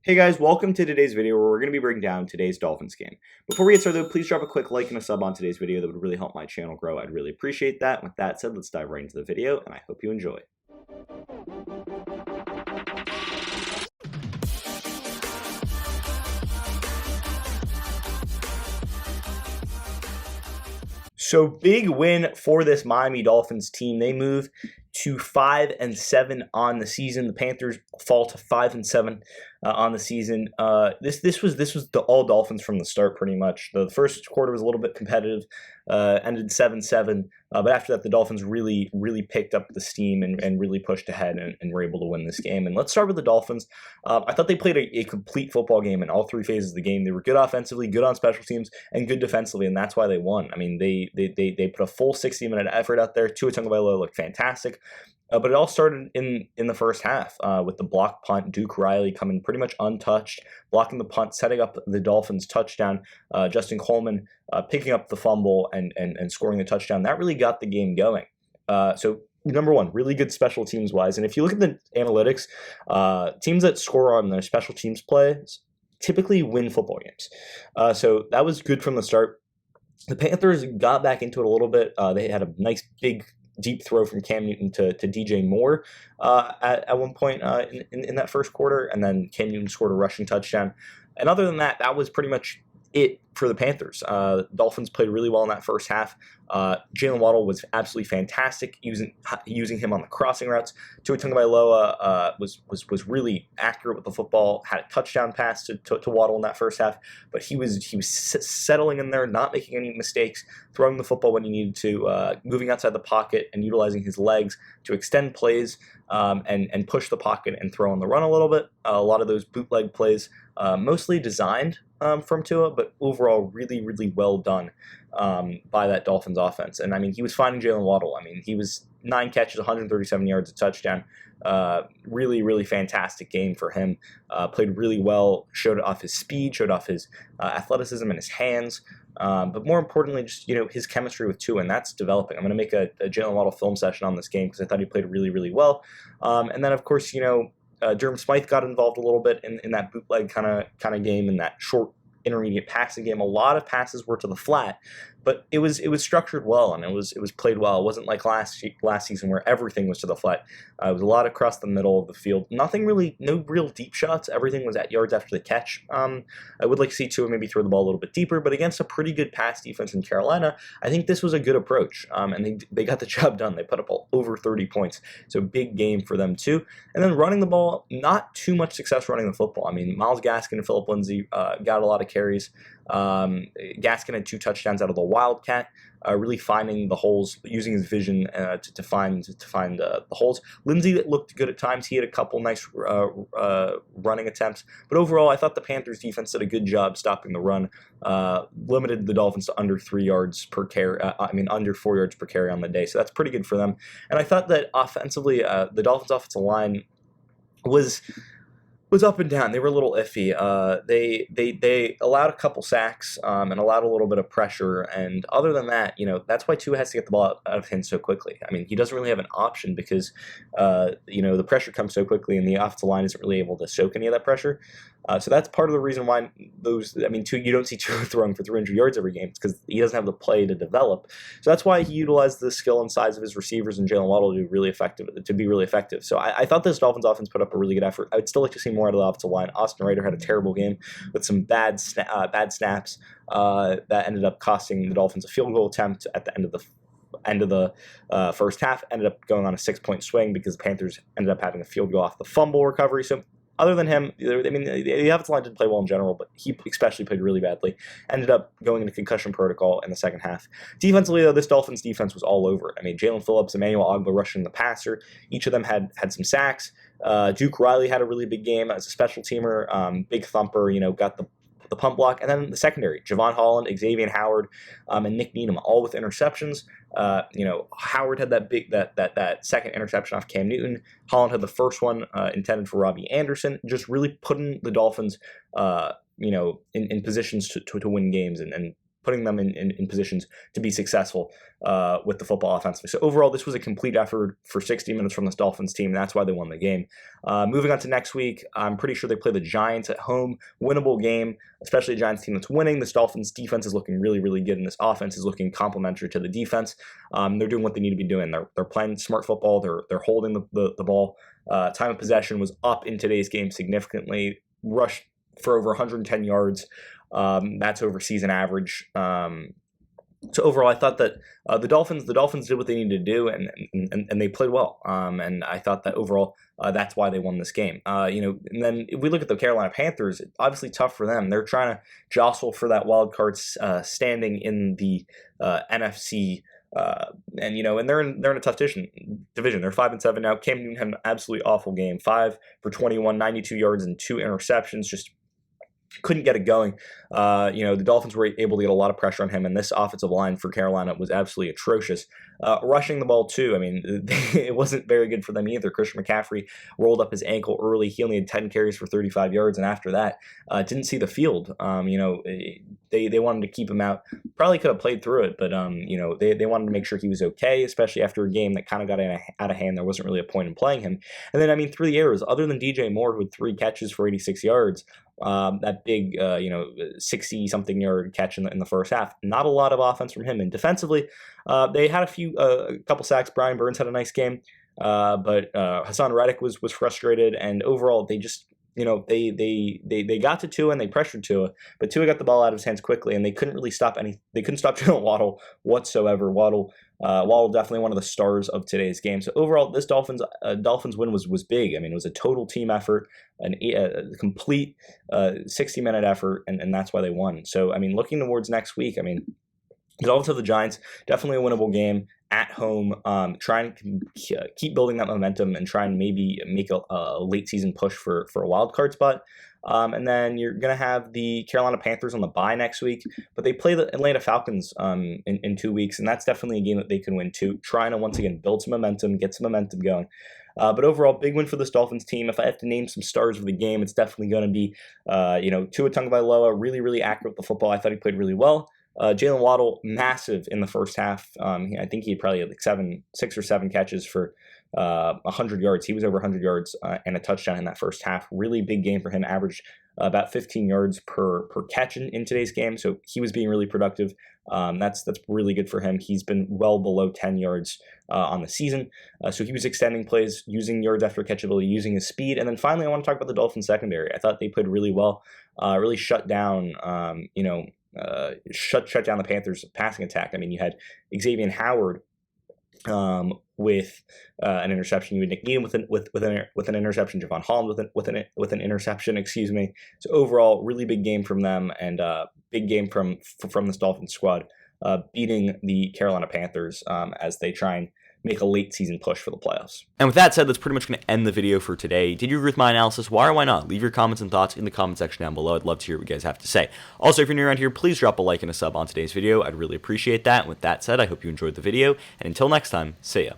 Hey guys, welcome to today's video where we're going to be breaking down today's Dolphins game. Before we get started though, please drop a quick like and a sub on today's video. That would really help my channel grow. I'd really appreciate that. With that said, let's dive right into the video and I hope you enjoy. So big win for this Miami Dolphins team. They move to 5-7 on the season. The Panthers fall to 5-7 on the season. This was the all Dolphins from the start, pretty much. The first quarter was a little bit competitive, ended 7-7, but after that, the Dolphins really picked up the steam and really pushed ahead and were able to win this game. And let's start with the Dolphins. I thought they played a complete football game in all three phases of the game. They were good offensively, good on special teams, and good defensively, and that's why they won. I mean, they put a full 60-minute effort out there. Tua Tagovailoa looked fantastic. But it all started in the first half with the block punt, Duke Riley coming pretty much untouched, blocking the punt, setting up the Dolphins' touchdown, Justin Coleman picking up the fumble and scoring the touchdown. That really got the game going. So number one, really good special teams wise. And if you look at the analytics, teams that score on their special teams plays typically win football games. So that was good from the start. The Panthers got back into it a little bit. They had a nice big deep throw from Cam Newton to DJ Moore at one point in that first quarter, and then Cam Newton scored a rushing touchdown. And other than that, that was pretty much it for the Panthers. Dolphins played really well in that first half. Jaylen Waddle was absolutely fantastic using him on the crossing routes. Tua Tagovailoa was really accurate with the football. Had a touchdown pass to Waddle in that first half, but he was settling in there, not making any mistakes, throwing the football when he needed to, moving outside the pocket and utilizing his legs to extend plays and push the pocket and throw on the run a little bit. A lot of those bootleg plays, mostly designed from Tua, but overall really well done by that Dolphins offense. And I mean, he was finding Jaylen Waddle. I mean, he was 9 catches, 137 yards, a touchdown. Really fantastic game for him. Played really well, showed off his speed, showed off his athleticism and his hands. But more importantly, just his chemistry with Tua, and that's developing. I'm going to make a Jaylen Waddle film session on this game because I thought he played really well. And then of course, Durham Smythe got involved a little bit in that bootleg kind of game, in that short intermediate passing game. A lot of passes were to the flat, but it was structured well and it was played well. It wasn't like last season where everything was to the flat. It was a lot across the middle of the field. No real deep shots. Everything was at yards after the catch. I would like to see Tua maybe throw the ball a little bit deeper, but against a pretty good pass defense in Carolina, I think this was a good approach. And they got the job done. They put up over 30 points. So big game for them too. And then running the ball, not too much success running the football. I mean, Myles Gaskin and Lindsay got a lot of carries. Gaskin had 2 touchdowns out of the Wildcat, really finding the holes, using his vision to find the holes. Lindsay looked good at times. He had a couple nice running attempts, but overall, I thought the Panthers defense did a good job stopping the run. Limited the Dolphins to under 3 yards per carry. Under 4 yards per carry on the day. So that's pretty good for them. And I thought that offensively, the Dolphins' offensive line was up and down. They were a little iffy. They allowed a couple sacks and allowed a little bit of pressure. And other than that, that's why Tua has to get the ball out of him so quickly. I mean, he doesn't really have an option because, the pressure comes so quickly and the offensive line isn't really able to soak any of that pressure. So that's part of the reason why you don't see Tua throwing for 300 yards every game. It's because he doesn't have the play to develop. So that's why he utilized the skill and size of his receivers and Jaylen Waddle to be really effective. So I thought this Dolphins offense put up a really good effort. I would still like to see more out of the offensive line. Austin Reiter had a terrible game with some bad snaps that ended up costing the Dolphins a field goal attempt at the end of the first half. Ended up going on a 6-point swing because the Panthers ended up having a field goal off the fumble recovery. So other than him, the offensive line didn't play well in general, but he especially played really badly. Ended up going into concussion protocol in the second half. Defensively, though, this Dolphins defense was all over it. I mean, Jaelen Phillips, Emmanuel Ogbah rushing the passer. Each of them had some sacks. Duke Riley had a really big game as a special teamer, big thumper, got the pump block. And then the secondary, Jevon Holland, Xavien Howard, and Nick Needham, all with interceptions. Howard had that second interception off Cam Newton. Holland had the first one intended for Robbie Anderson, just really putting the Dolphins, in positions to win games and putting them in positions to be successful with the football offensively. So overall, this was a complete effort for 60 minutes from this Dolphins team. That's why they won the game. Moving on to next week, I'm pretty sure they play the Giants at home. Winnable game, especially a Giants team that's winning. This Dolphins defense is looking really, really good, and this offense is looking complementary to the defense. They're doing what they need to be doing. They're playing smart football. They're holding the ball. Time of possession was up in today's game significantly. Rushed for over 110 yards. That's over season average. So overall, I thought that the Dolphins did what they needed to do, and they played well. And I thought that overall, that's why they won this game. And then if we look at the Carolina Panthers, it's obviously tough for them. They're trying to jostle for that wild card standing in the NFC. And they're in a tough division. They're 5-7 now. Cam Newton had an absolutely awful game. 5 for 21, 92 yards and 2 interceptions. Just couldn't get it going. The Dolphins were able to get a lot of pressure on him, and this offensive line for Carolina was absolutely atrocious. Rushing the ball too, I mean, it wasn't very good for them either. Christian McCaffrey rolled up his ankle early. He only had 10 carries for 35 yards, and after that, didn't see the field. They wanted to keep him out. Probably could have played through it, but they wanted to make sure he was okay, especially after a game that kind of got out of hand. There wasn't really a point in playing him. And then, through the errors, other than DJ Moore, who had 3 catches for 86 yards, that big, 60-something yard catch in the first half. Not a lot of offense from him. And defensively, they had a couple sacks. Brian Burns had a nice game, but Hassan Reddick was frustrated. And overall, they just, they got to Tua and they pressured Tua, but Tua got the ball out of his hands quickly, and they couldn't really stop They couldn't stop Jaylen Waddle whatsoever. Waddle definitely one of the stars of today's game. So overall, this Dolphins win was big. It was a total team effort, a complete 60-minute effort, and that's why they won. So looking towards next week, the Dolphins have the Giants, definitely a winnable game at home. Try and keep building that momentum and try and maybe make a late season push for a wild card spot. And then you're going to have the Carolina Panthers on the bye next week, but they play the Atlanta Falcons in 2 weeks, and that's definitely a game that they can win too. Trying to once again build some momentum, get some momentum going. But overall, big win for this Dolphins team. If I have to name some stars of the game, it's definitely going to be, Tua Tagovailoa, really, really accurate with the football. I thought he played really well. Jaylen Waddle, massive in the first half. I think he probably had 6 or 7 catches for 100 yards. He was over 100 yards and a touchdown in that first half. Really big game for him. Averaged about 15 yards per catch in today's game. So he was being really productive. That's really good for him. He's been well below 10 yards on the season. So he was extending plays, using yards after catchability, using his speed. And then finally, I want to talk about the Dolphins secondary. I thought they played really well. Really shut down, shut down the Panthers' passing attack. You had Xavien Howard with an interception. You had Nick Needham with an interception. Jevon Holland with an interception. Excuse me. So overall, really big game from them, and big game from this Dolphins squad, beating the Carolina Panthers as they try and make a late season push for the playoffs. And with that said, that's pretty much going to end the video for today. Did you agree with my analysis? Why or why not? Leave your comments and thoughts in the comment section down below. I'd love to hear what you guys have to say. Also, if you're new around here, please drop a like and a sub on today's video. I'd really appreciate that. And with that said, I hope you enjoyed the video. And until next time, see ya.